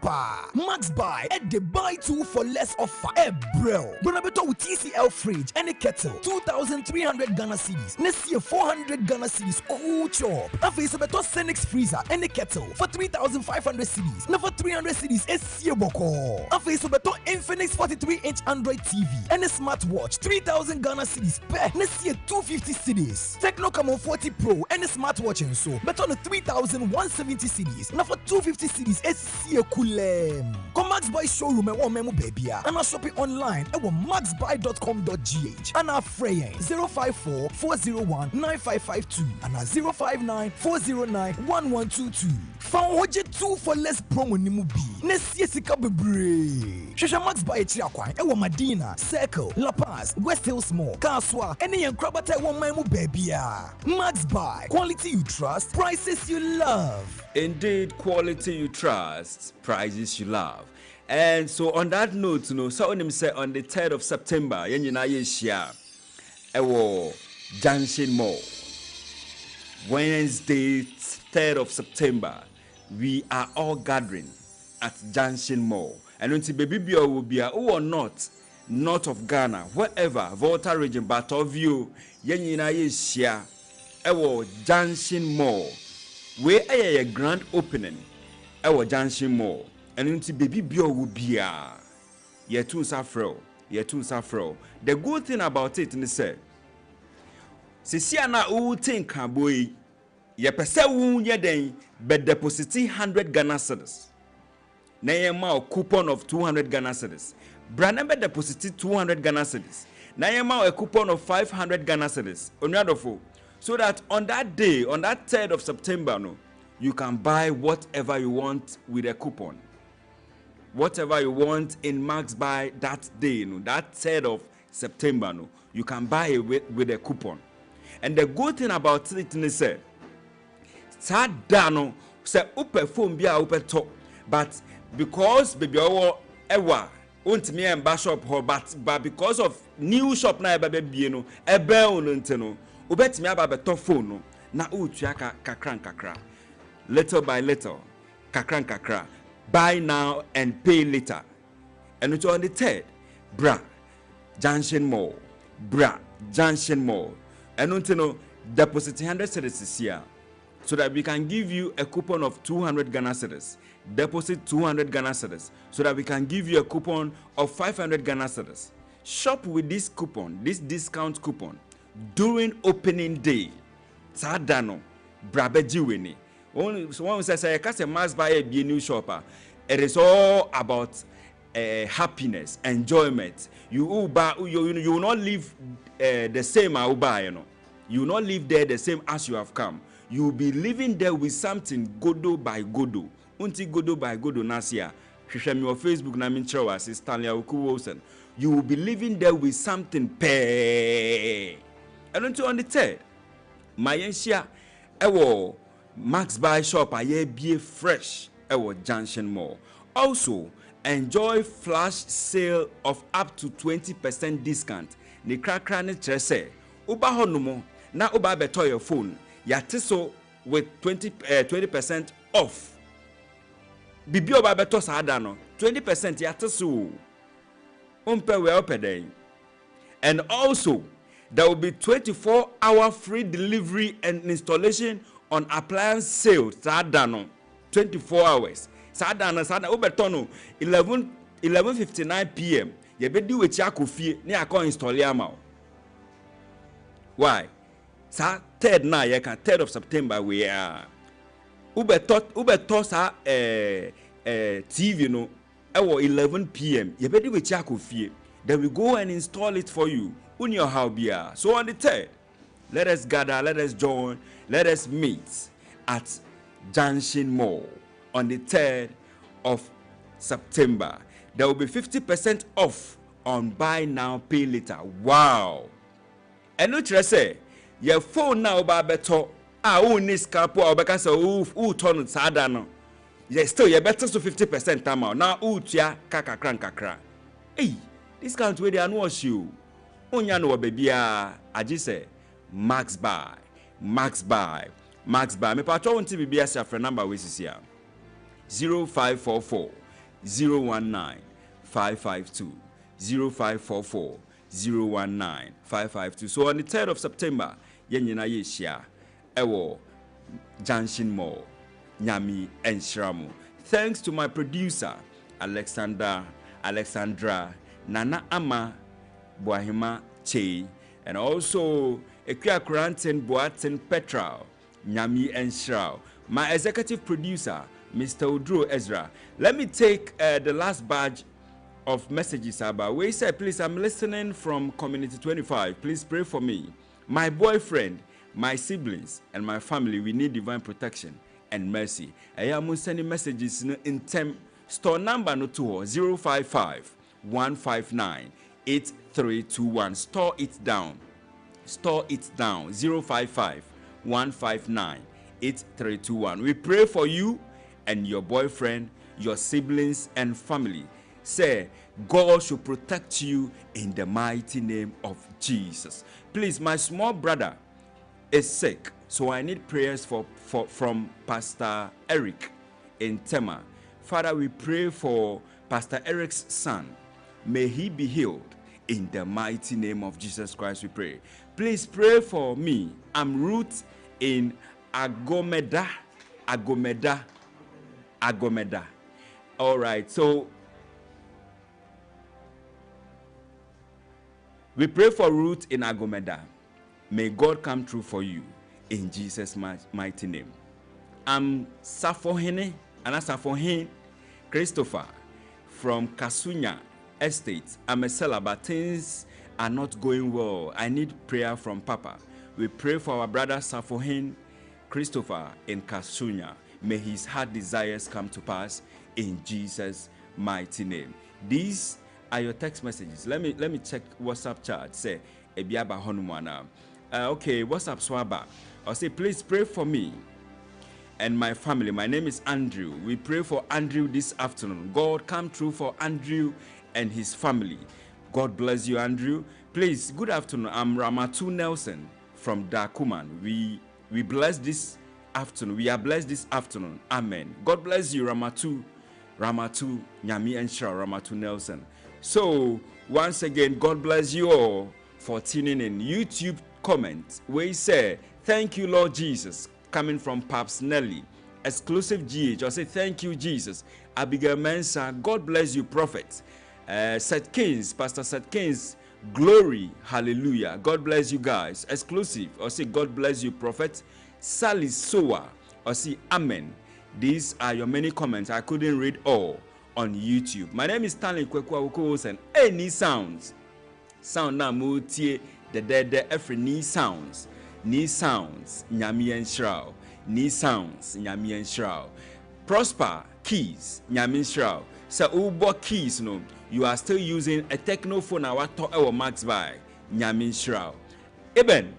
pa. Max Buy at the buy 2 for less offer. Bro. Bonabeto with TCL fridge and a kettle. 2,300 Ghana cedis. Next year 400 Ghana cedis. Cool chop. Afi Sobeto Senix freezer and a kettle for 3,500 cedis. Now for 300 cedis SC Boko. Afi Sobeto Infinix 43-inch Android TV and a smartwatch. 3,000 Ghana cedis per. Next year 250 cedis. Techno Camon 40 Pro and a smartwatch and so. Bet on the 3,170 cedis. Now for 250 cedis, SC Kulem. Come Max Buy showroom and one memo baby. And I shop it online at maxbuy.com.gh. And our fraying 054 401 9552 and 059 409 1122. Found 2 for less promo nimubi. Next year sika bebre. Shasha Max Buy Chiakwan, Ewa Madina, Circle, La Paz, West Hills Mall, Kaswa, any young crabata one memo baby. Max Buy, quality you trust, prices you love. Indeed, quality you trust, prices you love. And so on that note, so on him say on the 3rd of September, Yenina Yeshia, Ewo Junction Mall. Wednesday, 3rd of September, we are all gathering at Junction Mall. And until baby Bio will be who or not, north of Ghana, wherever, Volta region, but of you, Yenina Yeshia, Ewo Junction Mall. We are a grand opening our Junction Mall, and until baby Bio will be ye too safro. The good thing about it is say, Sisiana who think boy, ye pese wu ye den, but deposit 100 Ghana cedis. Na ye ma coupon of 200 Ghana cedis. Branamba deposit 200 Ghana cedis. Na ye ma a coupon of 500 Ghana cedis. Onyadofo. So that on that day, on that 3rd of September, you can buy whatever you want with a coupon. Whatever you want in Max Buy that day, that 3rd of September, you can buy it with a coupon. And the good thing about it is that, Sadano, say, upe phone be a upe top, but because baby ewa untimi emba shop ho but because of new shop na ebe bie no ebe ono ntino ubetimi aba beto phone no na utua kakra little by little kakra buy now and pay later. And it's on the 3rd Junction Mall and untino deposit 100 cedis here so that we can give you a coupon of 200 Ghana cedis. Deposit 200 Ghana cedis so that we can give you a coupon of 500 Ghana cedis. Shop with this coupon, this discount coupon during opening day. Sadano brabeji weni. One says I can't must buy a new shopper. It is all about happiness, enjoyment. You will not live the same as you know. You will not live there the same as you have come. You will be living there with something godo by godo. Unti godo by godo nasia. Hwehwɛ me on Facebook na me nkyerɛ wase Stanley Kweku Awuku. You will be living there with something pay. And until on the 3rd, my yensia ewo Max Buy shop aye be fresh ewo Junction Mall. Also, enjoy flash sale of up to 20% discount. Ni krakra ne kyerɛ sɛ uba honomo na uba beto your phone. Yate so with 20% off. Bibi oba beto sa ada no 20% yate so. Umpe we opede. And also there will be 24-hour free delivery and installation on appliance sales. Sa ada no 24 hours. Sa ada ubeto no 11:59 p.m. Ye be di wechi akofie ne akọ install ama. Why? Sa 3rd na ye kan 3rd of September we are ubeto sa TV no ewo 11 p.m. ye be di wechi akofie. Then we go and install it for you in your house bia. So on the 3rd, let us gather, let us join, let us meet at Junction Mall on the 3rd of September. There will be 50% off on buy now, pay later. Wow. And no say your phone now ba beto ni scapo obeka say turn sada no. You still you better so 50% time out. Now tia kakra. Hey, discount we dey no you. Onya no baby aji say Max Buy. Me patro won't be as your number we see here. 0544 019 552 0544 019 552. So on the 3rd of September, yenyina yeshia ewo Junction Mall, Nyami and Shramu. Thanks to my producer Alexandra, Nana Ama, Boahima Che, and also Ekia Kurantin Boatin Petra, Nyami and Shrao. My executive producer, Mr. Udro Ezra. Let me take the last batch of messages about. We said, please, I'm listening from Community 25. Please pray for me. My boyfriend, my siblings, and my family, we need divine protection and mercy. I am sending messages in term. Store number no 055 159 8321. Store it down. 055 159 8321. We pray for you and your boyfriend, your siblings and family. Say, God should protect you in the mighty name of Jesus. Please, my small brother is sick, so I need prayers from Pastor Eric in Tema. Father, we pray for Pastor Eric's son. May he be healed in the mighty name of Jesus Christ, we pray. Please pray for me. I'm root in Agomeda. All right, so we pray for Ruth in Agomeda. May God come true for you in Jesus' mighty name. I'm Safohene Christopher from Kasunya Estate. I'm a seller, but things are not going well. I need prayer from Papa. We pray for our brother Safohene Christopher in Kasunya. May his heart desires come to pass in Jesus' mighty name. These are your text messages. Let me check WhatsApp chat. Say Ebiaba Honumana. Okay, WhatsApp Swaba. I'll say, please pray for me and my family. My name is Andrew. We pray for Andrew this afternoon. God, come true for Andrew and his family. God bless you, Andrew. Please, good afternoon. I'm Ramatu Nelson from Dakuman. We bless this afternoon. We are blessed this afternoon. Amen. God bless you, Ramatu Nyami and Shah, Ramatu Nelson. So, once again, God bless you all for tuning in. YouTube comment where he said, thank you, Lord Jesus, coming from Paps Nelly. Exclusive GH. I say, thank you, Jesus. Abigail Mensa, God bless you, prophet. Seth Kings, Pastor Seth Kings, glory, hallelujah. God bless you guys. Exclusive. I say, God bless you, prophet. Sally Soa, I say, amen. These are your many comments. I couldn't read all on YouTube. My name is Stanley Kweku Awuku, and any sound now mutie the every knee sounds, nyami and shroud, knee sounds, nyami and shroud. Prosper keys, nyami and shroud. So ubo keys no, you are still using a technophone our Max by nyami and shroud. Eben,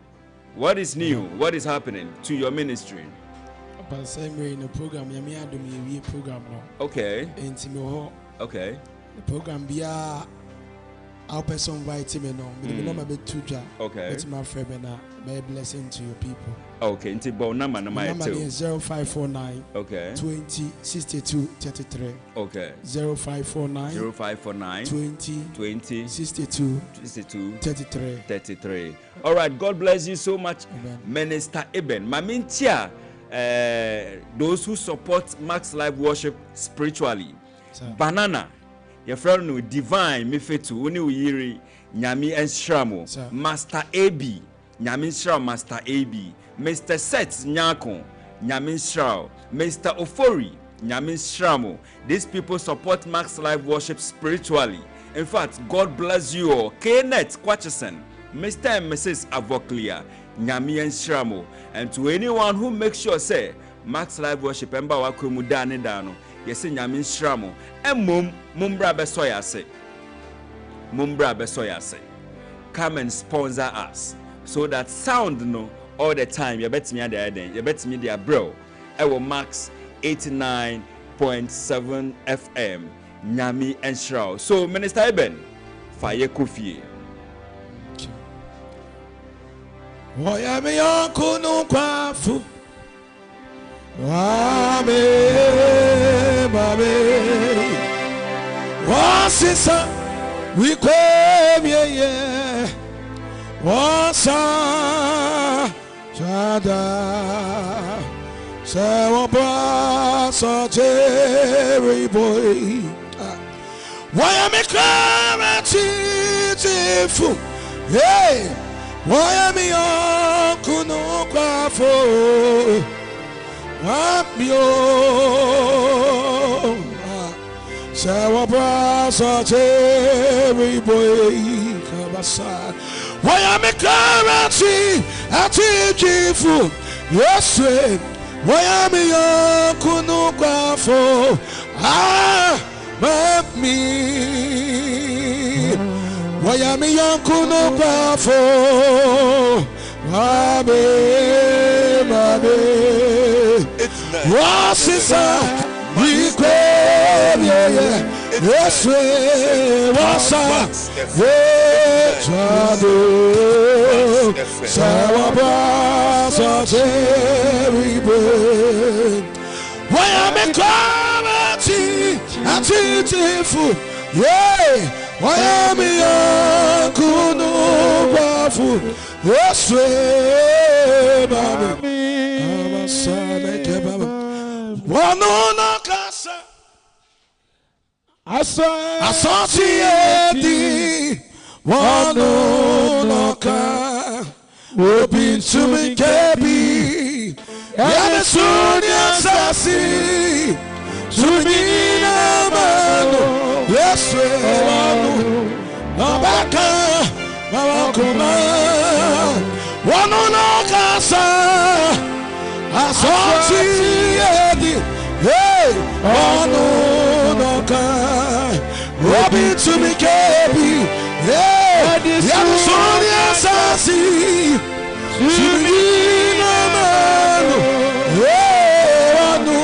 what is new? What is happening to your ministry? But same way in the program, Yami program now. Okay. The Okay. program be our person invite me now. Me no be tuja. Okay. It's my friend and may blessing to your people. Okay. Inti bo number my is 0549. Okay. 20 62 33. Okay. 0549. 20 62 33. All right. God bless you so much, Amen. Minister Eben. Mamintia. Those who support Max Live Worship spiritually. Sir. Banana, your friend no divine mefetu uni uyiri nyami enshramo. Master AB nyami enshramo. Master AB Mr. Seth Nyako nyami enshramo. Mr. Ofori nyami enshramo. These people support Max Live Worship spiritually. In fact, God bless you all. Kenneth Kwachison, Mr. and Mrs. Avoclia nyami enshramo. And to anyone who makes sure say Max Live Worship emba wakwemu dane dano yesi nyami enshramo and mumbra besoya se come and sponsor us so that sound no all the time you bet me at the end you bet me the bro ewo Max 89.7 FM nyami enshramo. So Minister Eben faye kofie Wayame yankunu kwafu Wame babe Wasisa wikwemye Wasa Jada Sewabra Jerry boy Wayame kama titifu Hey Why am I kuno kwafo? Wapio Sawa brasa cherry boy kabasa. Why am I currency ati jifu? Yes, why am I kuno kwafo? Me. Wayami yankuno kwafo Wabe Wasisa Wikwemye Yeswe Wasa Wechado Sawabasa Teribe Wayami kwamati Atitifu Yeah Wayami yankunu bafu Yeswe babi Amasane kebaba Wanona kasa Associate Wanona ka Obi tumi kebi Yame sunya sasi Sumina mano Yeswe wanu Nabaka Mawakuma Wanuna kasa Asoti edi Hey Wanuna ka Robi tumi kebi Hey Yamsoni asasi Sumina manu Hey Wanu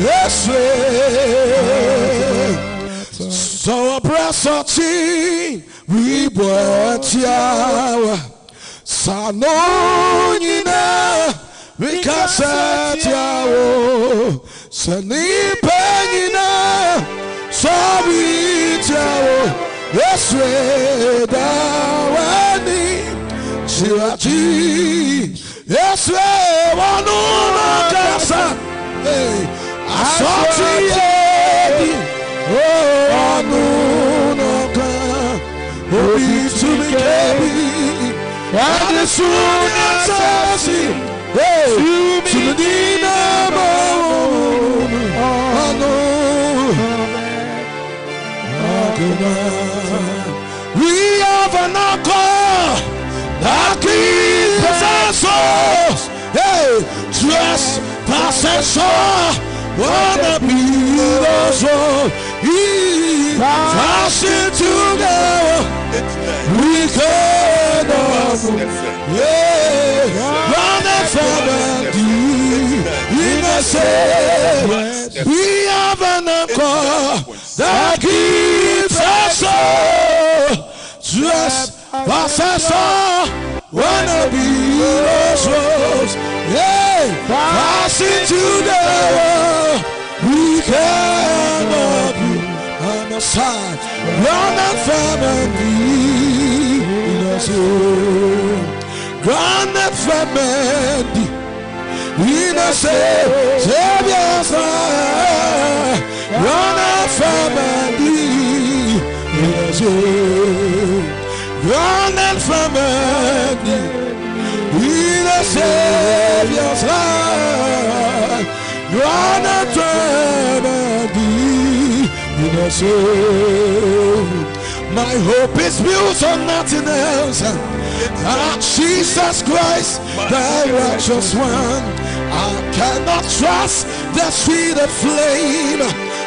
Yeswe Boetiawa Sanonina Vikasatiawo Sani Penina Sabitiawo Yeswe Dawani Chirachi Yeswe Wanuna Kasa Asoti Wanuna Kasa Obi to me kebi and the soon assassi to the dinamo. We have an anchor that keeps possessors. Hey, trespassers wanna be those fasting together. We cannot, run and family. We have an anchor that keeps us up. Trespassers wanna be those passing together. We cannot be on the side. Run and family. Grand family, we not say, Savior's grand family, grand family, we not say, Savior's grand family, we not say. My hope is built on nothing else. Jesus Christ, the righteous one. I cannot trust the sweeter flame,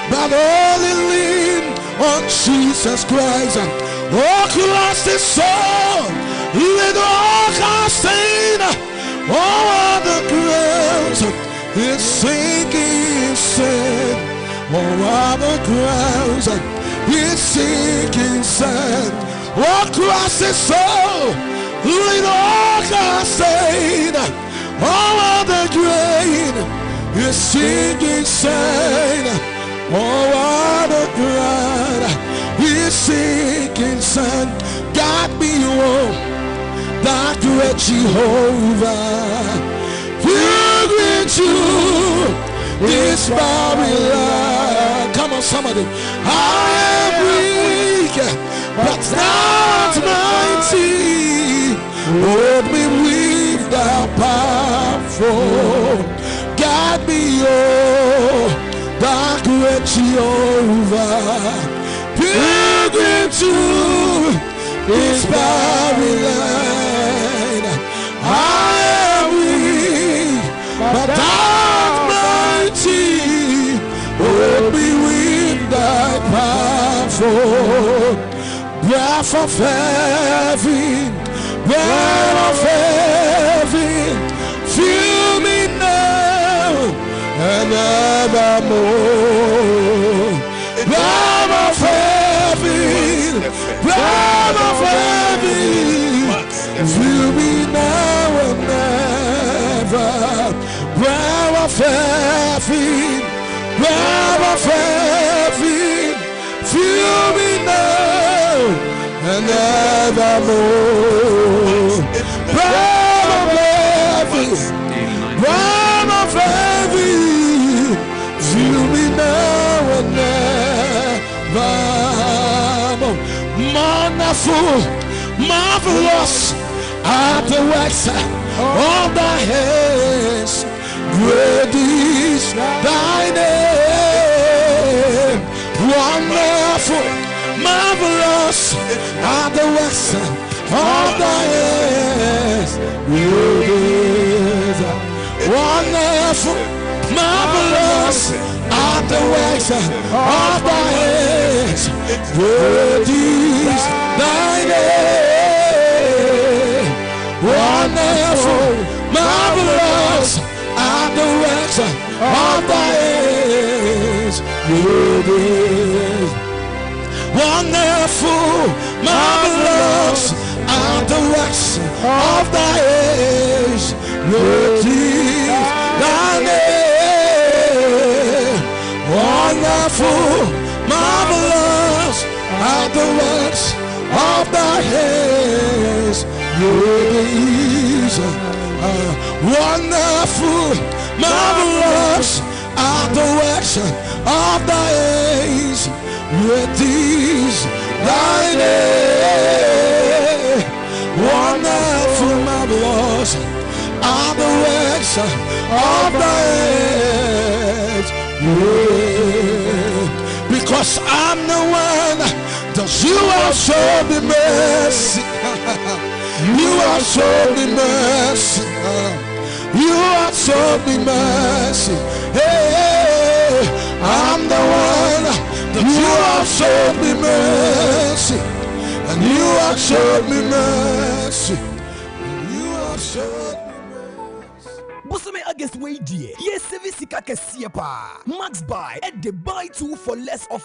but only lean on Jesus Christ. Oh, Christ is soul, little casting. Oh, the ground is sinking sand. Oh, the ground is sinking sand. Oh, Christ is soul, little casting. All of the grain is sinking sand. All of the ground is sinking sand. God be one, that great Jehovah. Pilgrim to this Babylon. Come on, somebody. I am weak, but not mighty. Hold me with the powerful. God be oh, the great Jehovah. Pilgrim to this Babylon. I am weak, but not mighty. Hold me with the powerful. Breath of heaven, breath of heaven, fill me now and evermore. Breath of heaven, breath of heaven, fill me now and ever. Breath of heaven, breath of heaven, fill me now and evermore. Breath of heaven, breath of heaven, fill me now and evermore. Wonderful, marvelous are the works of thy hands. Great is thy name. Wonderful, marvelous are the works of thy hands. Wonderful, marvelous are the works of thy hands. Great is thy name. Wonderful, marvelous are the works of thy hands. Great is wonderful, marvelous works of thy hands. Great is thy name. Wonderful, marvelous are the works of thy hands. Great is wonderful, marvelous are the works of thy hands. Great is thy name. Wonderful, marvelous are the works of thy hands. Yeah. Because I'm the one that you have shown me mercy. You have shown me mercy. You have shown me mercy. Hey, I'm the one that you have shown me mercy. And you have shown me mercy. And you have shown me mercy. Busame August way dear. Yes, Sevisika Kesiapa. Max buy at the buy two for less of